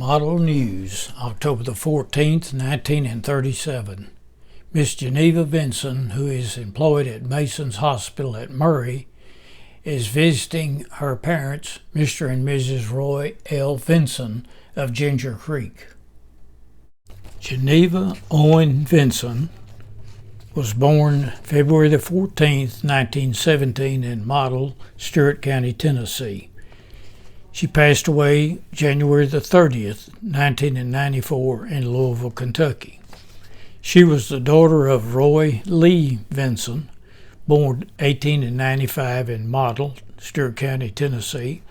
Model News, October the 14th, 1937. Miss Geneva Vinson, who is employed at Mason's Hospital at Murray, is visiting her parents, Mr. and Mrs. Roy L. Vinson of Ginger Creek. Geneva Owen Vinson was born February the 14th, 1917 in Model, Stewart County, Tennessee. She passed away January the 30th, 1994 in Louisville, Kentucky. She was the daughter of Roy Lee Vinson, born 1895 in Model, Stewart County, Tennessee.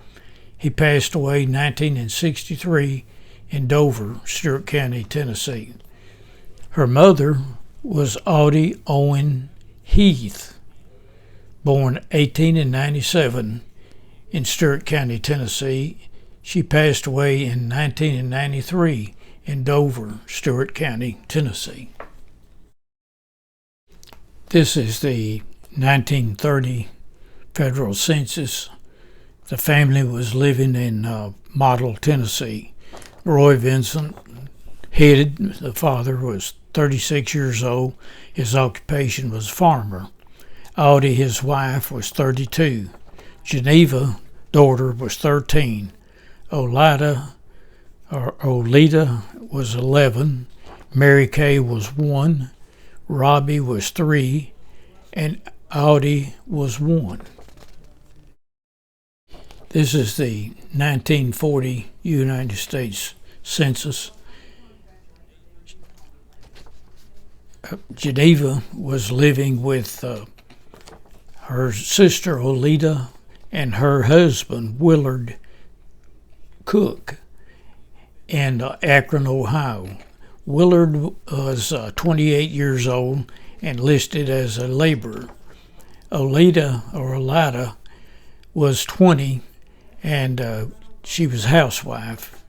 He passed away 1963 in Dover, Stewart County, Tennessee. Her mother was Audie Owen Heath, born 1897 in Stewart County, Tennessee. She passed away in 1993 in Dover, Stewart County, Tennessee. This is the 1930 federal census. The family was living in Model, Tennessee. Roy Vinson headed. The father was 36 years old. His occupation was farmer. Audie, his wife, was 32. Geneva, daughter, was 13. Olida was 11. Mary Kay was 1. Robbie was 3. And Audie was 1. This is the 1940 United States Census. Geneva was living with her sister Olida and her husband Willard Cook in Akron, Ohio. Willard was 28 years old and listed as a laborer. Olida was 20 and she was a housewife.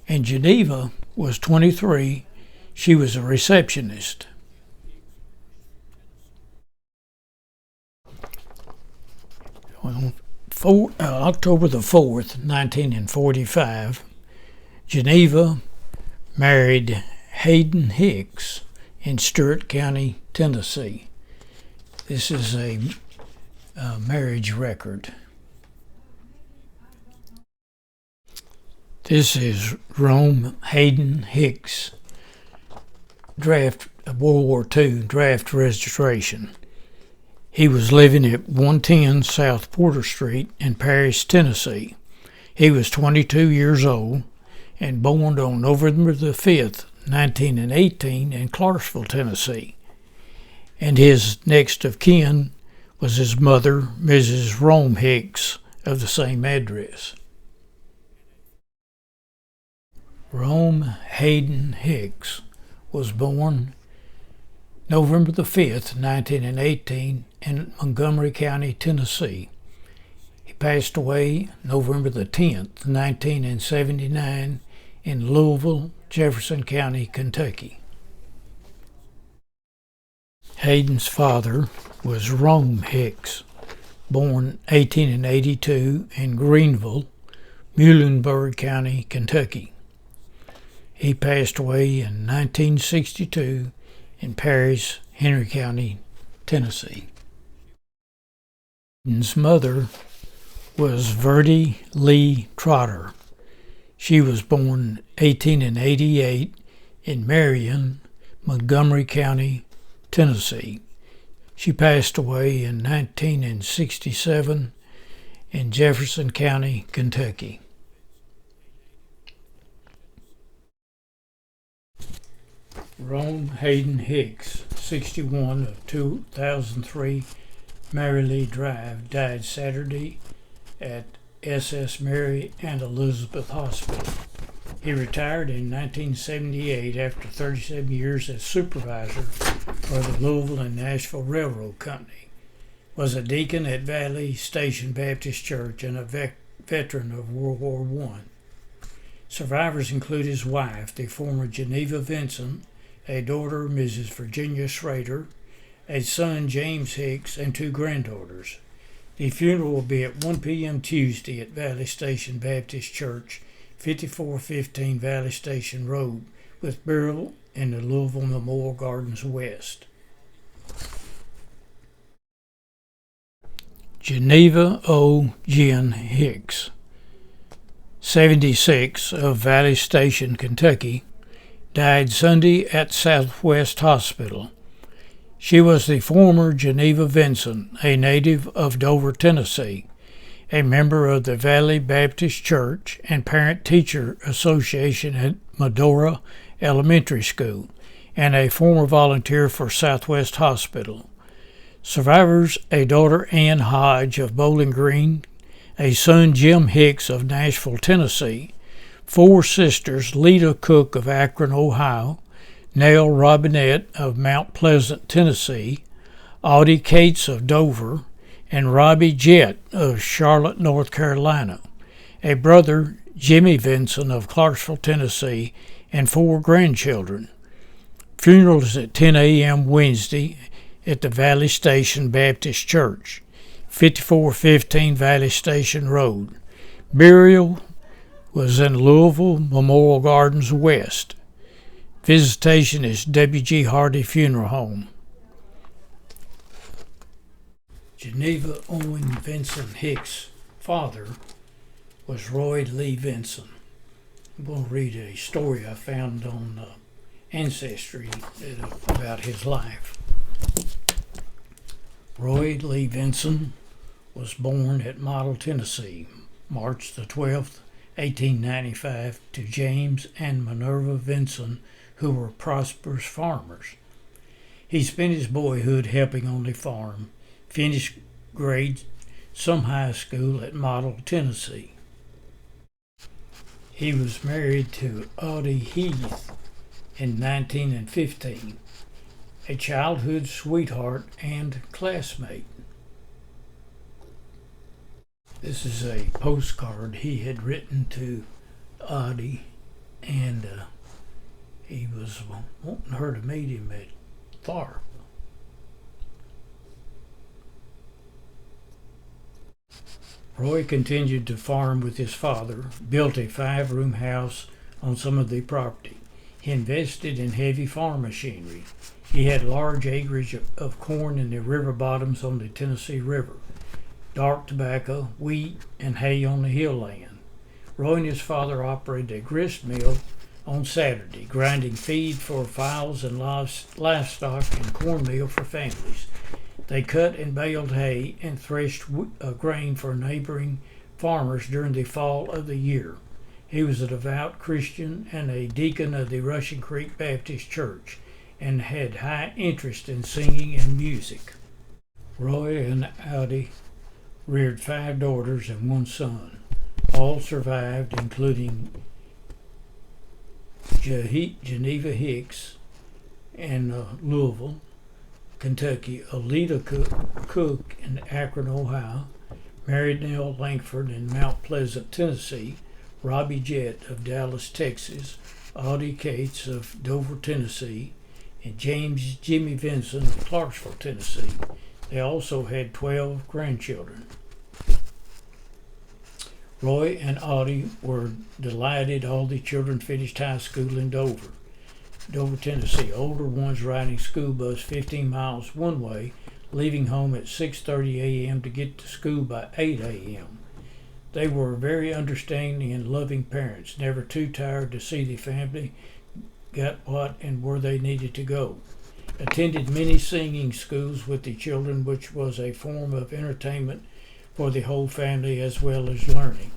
And Geneva was 23. She was a receptionist. Well, October the 4th, 1945, Geneva married Hayden Hicks in Stewart County, Tennessee. This is a marriage record. This is Rome Hayden Hicks, World War II draft registration. He was living at 110 South Porter Street in Paris, Tennessee. He was 22 years old and born on November the 5th, 1918 in Clarksville, Tennessee. And his next of kin was his mother, Mrs. Rome Hicks, of the same address. Rome Hayden Hicks was born November the 5th, 1918 in Montgomery County, Tennessee. He passed away November the 10th, 1979 in Louisville, Jefferson County, Kentucky. Hayden's father was Rome Hicks, born 1882 in Greenville, Muhlenberg County, Kentucky. He passed away in 1962 in Paris, Henry County, Tennessee. Hayden's mother was Verdi Lee Trotter. She was born 1888 in Marion, Montgomery County, Tennessee. She passed away in 1967 in Jefferson County, Kentucky. Rome Hayden Hicks, 61 of 2003 Mary Lee Drive, died Saturday at SS Mary and Elizabeth Hospital. He retired in 1978 after 37 years as supervisor for the Louisville and Nashville Railroad Company, was a deacon at Valley Station Baptist Church and a veteran of World War I. Survivors include his wife, the former Geneva Vinson, a daughter, Mrs. Virginia Schrader, a son, James Hicks, and 2 granddaughters. The funeral will be at 1 p.m. Tuesday at Valley Station Baptist Church, 5415 Valley Station Road, with burial in the Louisville Memorial Gardens West. Geneva O. Jen Hicks, 76, of Valley Station, Kentucky, died Sunday at Southwest Hospital. She was the former Geneva Vinson, a native of Dover, Tennessee, a member of the Valley Baptist Church and Parent-Teacher Association at Medora Elementary School, and a former volunteer for Southwest Hospital. Survivors: a daughter, Ann Hodge of Bowling Green, a son, Jim Hicks of Nashville, Tennessee, 4 sisters: Lita Cook of Akron, Ohio, Nell Robinette of Mount Pleasant, Tennessee, Audie Cates of Dover, and Robbie Jett of Charlotte, North Carolina, a brother, Jimmy Vinson of Clarksville, Tennessee, and 4 grandchildren. Funeral is at 10 a.m. Wednesday at the Valley Station Baptist Church, 5415 Valley Station Road. Burial was in Louisville Memorial Gardens West. Visitation is W.G. Hardy Funeral Home. Geneva Owen Vinson Hicks' father was Roy Lee Vinson. I'm going to read a story I found on Ancestry about his life. Roy Lee Vinson was born at Model, Tennessee, March the 12th, 1895, to James and Minerva Vinson, who were prosperous farmers. He spent his boyhood helping on the farm, finished grade, some high school at Model, Tennessee. He was married to Audie Heath in 1915, a childhood sweetheart and classmate. This is a postcard he had written to Audie, and he was wanting her to meet him at Tharp. Roy continued to farm with his father, built a 5-room house on some of the property. He invested in heavy farm machinery. He had large acreage of corn in the river bottoms on the Tennessee River, dark tobacco, wheat, and hay on the hill land. Roy and his father operated a grist mill on Saturday, grinding feed for fowls and livestock and cornmeal for families. They cut and baled hay and threshed grain for neighboring farmers during the fall of the year. He was a devout Christian and a deacon of the Russian Creek Baptist Church, and had high interest in singing and music. Roy and Audie reared 5 daughters and 1 son. All survived, including Geneva Hicks in Louisville, Kentucky, Alita Cook in Akron, Ohio, Mary Nell Langford in Mount Pleasant, Tennessee, Robbie Jett of Dallas, Texas, Audie Cates of Dover, Tennessee, and James Jimmy Vinson of Clarksville, Tennessee. They also had 12 grandchildren. Roy and Audie were delighted all the children finished high school in Dover, Tennessee. Older ones riding school bus 15 miles one way, leaving home at 6:30 a.m. to get to school by 8 a.m. They were very understanding and loving parents, never too tired to see the family got what and where they needed to go. Attended many singing schools with the children, which was a form of entertainment for the whole family as well as learning.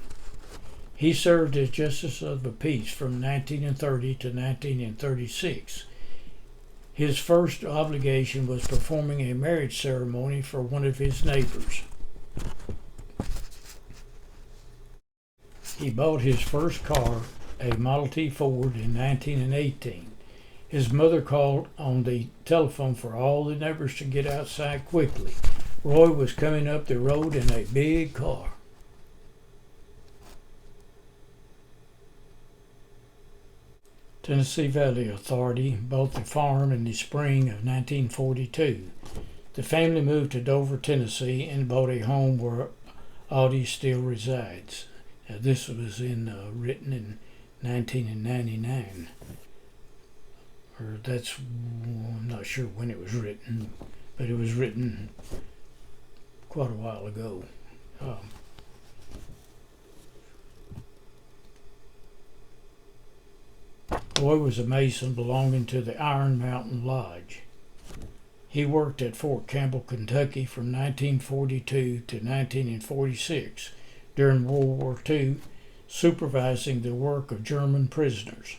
He served as Justice of the Peace from 1930 to 1936. His first obligation was performing a marriage ceremony for one of his neighbors. He bought his first car, a Model T Ford, in 1918. His mother called on the telephone for all the neighbors to get outside quickly. Roy was coming up the road in a big car. Tennessee Valley Authority bought the farm in the spring of 1942. The family moved to Dover, Tennessee, and bought a home where Audie still resides. This was written in 1999, or I'm not sure when it was written, but it was written quite a while ago. Roy was a Mason belonging to the Iron Mountain Lodge. He worked at Fort Campbell, Kentucky from 1942 to 1946 during World War II, supervising the work of German prisoners.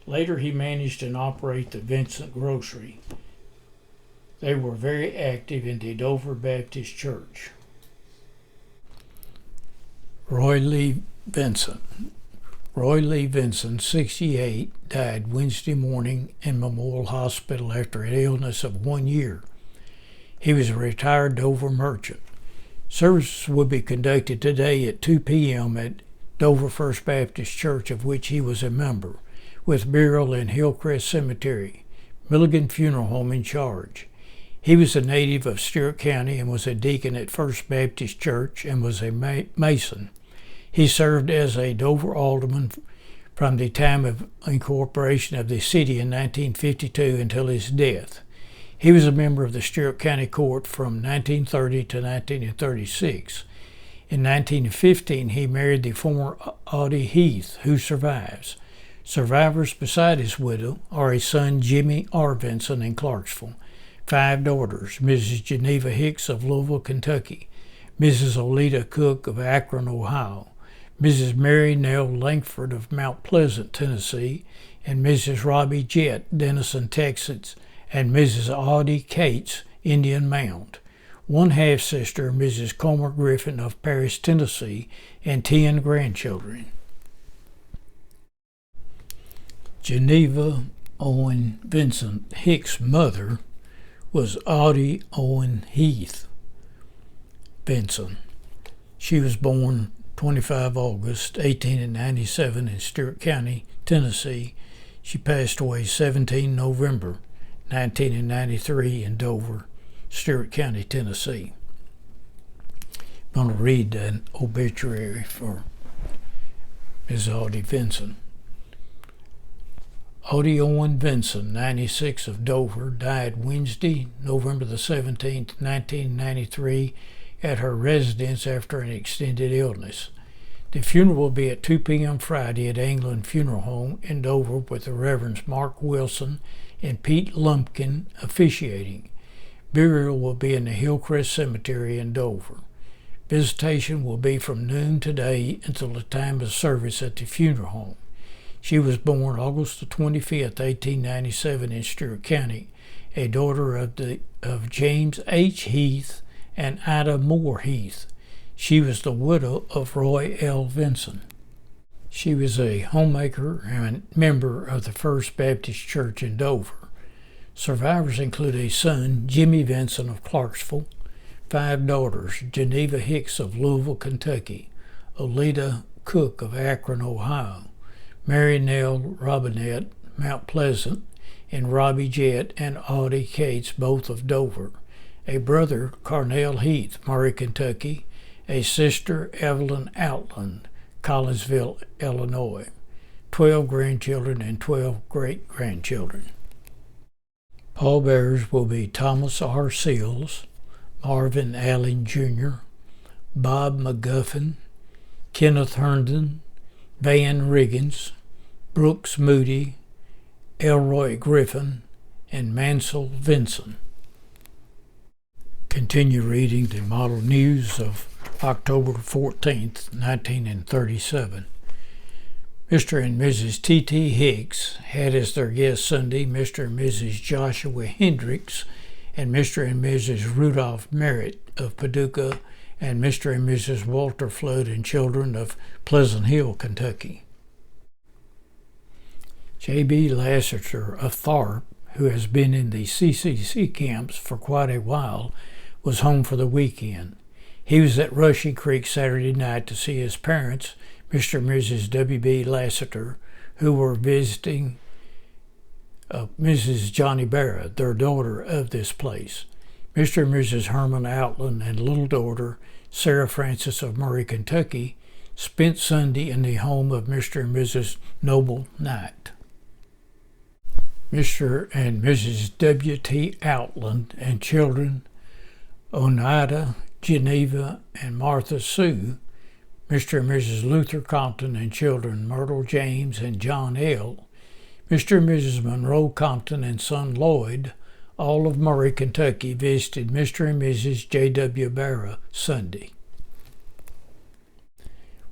Later, he managed and operated the Vincent Grocery. They were very active in the Dover Baptist Church. Roy Lee Vinson. Roy Lee Vinson, 68, died Wednesday morning in Memorial Hospital after an illness of 1 year. He was a retired Dover merchant. Services will be conducted today at 2 p.m. at Dover First Baptist Church, of which he was a member, with burial in Hillcrest Cemetery, Milligan Funeral Home in charge. He was a native of Stewart County and was a deacon at First Baptist Church and was a Mason. He served as a Dover alderman from the time of incorporation of the city in 1952 until his death. He was a member of the Stewart County Court from 1930 to 1936. In 1915, he married the former Audie Heath, who survives. Survivors beside his widow are a son, Jimmy R. Vinson, in Clarksville, 5 daughters, Mrs. Geneva Hicks of Louisville, Kentucky, Mrs. Oleta Cook of Akron, Ohio, Mrs. Mary Nell Langford of Mount Pleasant, Tennessee, and Mrs. Robbie Jett, Denison, Texas, and Mrs. Audie Cates, Indian Mound. One half-sister, Mrs. Comer Griffin of Paris, Tennessee, and 10 grandchildren. Geneva Owen Vincent Hicks' mother was Audie Owen Heath Vinson. She was born 25 August 1897 in Stewart County, Tennessee. She passed away 17 November 1993 in Dover, Stewart County, Tennessee. I'm going to read an obituary for Ms. Audie Vinson. Audie Owen Vinson, 96, of Dover, died Wednesday, November the 17th, 1993, at her residence after an extended illness. The funeral will be at 2 p.m. Friday at England Funeral Home in Dover, with the Reverends Mark Wilson and Pete Lumpkin officiating. Burial will be in the Hillcrest Cemetery in Dover. Visitation will be from noon today until the time of service at the funeral home. She was born August the 25th, 1897 in Stewart County, a daughter of James H. Heath and Ida Moore Heath. She was the widow of Roy L. Vinson. She was a homemaker and member of the First Baptist Church in Dover. Survivors include a son, Jimmy Vinson of Clarksville, 5 daughters, Geneva Hicks of Louisville, Kentucky, Oleta Cook of Akron, Ohio, Mary Nell Robinette, Mount Pleasant, and Robbie Jett and Audie Cates, both of Dover, a brother, Carnell Heath, Murray, Kentucky, a sister, Evelyn Outland, Collinsville, Illinois, 12 grandchildren and 12 great-grandchildren. Pallbearers will be Thomas R. Seals, Marvin Allen Jr., Bob McGuffin, Kenneth Herndon, Van Riggins, Brooks Moody, Elroy Griffin, and Mansell Vinson. Continue reading the Model News of October 14th, 1937. Mr. and Mrs. T.T. Hicks had as their guest Sunday Mr. and Mrs. Joshua Hendricks and Mr. and Mrs. Rudolph Merritt of Paducah and Mr. and Mrs. Walter Flood and children of Pleasant Hill, Kentucky. J.B. Lassiter of Tharp, who has been in the CCC camps for quite a while, was home for the weekend. He was at Rushy Creek Saturday night to see his parents, Mr. and Mrs. W.B. Lassiter, who were visiting Mrs. Johnny Barra, their daughter of this place. Mr. and Mrs. Herman Outland and little daughter, Sarah Francis of Murray, Kentucky, spent Sunday in the home of Mr. and Mrs. Noble Knight. Mr. and Mrs. W.T. Outland and children Oneida, Geneva, and Martha Sue, Mr. and Mrs. Luther Compton and children Myrtle James and John L., Mr. and Mrs. Monroe Compton and son Lloyd, all of Murray, Kentucky, visited Mr. and Mrs. J.W. Barra Sunday.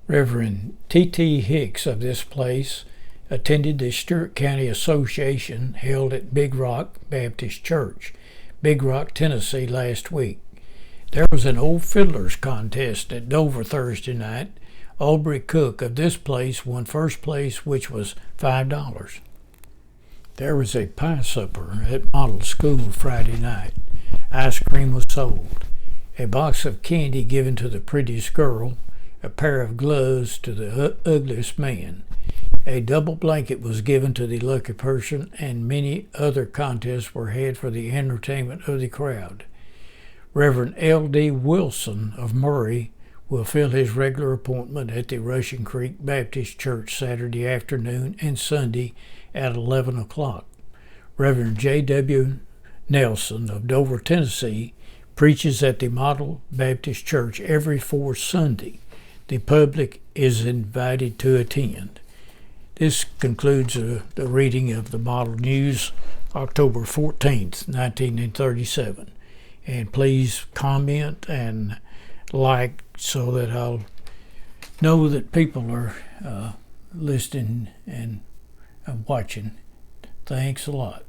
Reverend T.T. Hicks of this place attended the Stewart County Association held at Big Rock Baptist Church, Big Rock, Tennessee, last week. There was an old fiddlers contest at Dover Thursday night. Aubrey Cook of this place won first place, which was $5. There was a pie supper at Model School Friday night. Ice cream was sold, a box of candy given to the prettiest girl, a pair of gloves to the ugliest man. A double blanket was given to the lucky person, and many other contests were had for the entertainment of the crowd. Reverend L.D. Wilson of Murray will fill his regular appointment at the Russian Creek Baptist Church Saturday afternoon and Sunday at 11 o'clock. Reverend J.W. Nelson of Dover, Tennessee, preaches at the Model Baptist Church every fourth Sunday. The public is invited to attend. This concludes the reading of the Model News, October 14th, 1937. And please comment and like so that I'll know that people are listening and watching. Thanks a lot.